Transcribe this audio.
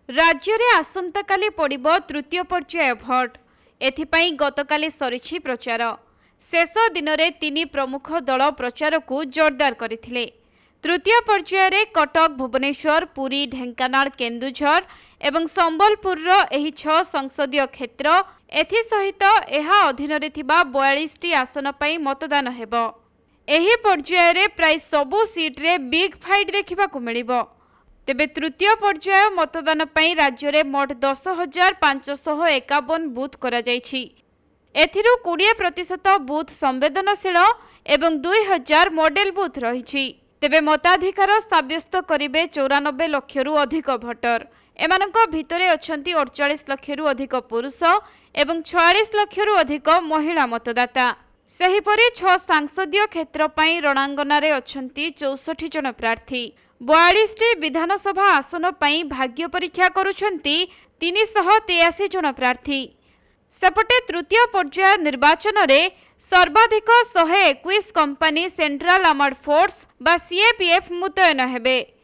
राज्य में आसंताकाली पड़िबो तृतीय पर्याय भोट। एथिपाई गतकाली सरिछि प्रचार। शेष दिन में तीन प्रमुख दल प्रचार को जोरदार करथिले। तृतीय पर्याय रे कटक, भुवनेश्वर, पुरी, ढेंकानाल, केन्दुझर एवं संबलपुर एही 6 संसदीय क्षेत्र एथि सहित एहा अधीन रे थिबा 42 टी आसन पई मतदान हेबो। एही पर्याय रे प्राय सबु सीट रे बिग फाइट देखिबा को मिलिबो। तेबे तृतीय पर्याय मतदान पई राज्य रे मोट 10,551 बूथ करा जायछि। एथिरु 20% बूथ संवेदनशील एवं 2000 मॉडल बूथ रहिछि। तेबे मताधिकार साब्यस्त करिबे 94 लक्षरु अधिक भोटर। एमानक भितरे अछंती 48 लक्षरु अधिक पुरुष एवं 46 लक्षरु अधिक महिला मतदाता। सेहिपरि 6 सांसदीय क्षेत्र पई रणांगना रे अछंती 64 जन प्रार्थी। 42 टी विधानसभा आसन पई भाग्य परीक्षा करुछंती 383 जन प्रार्थी। सेपटे तृतीय पर्याय निर्वाचन रे सर्वाधिक 121 कंपनी सेंट्रल आर्मड फोर्स बा सीएपीएफ मुतयन हेबे।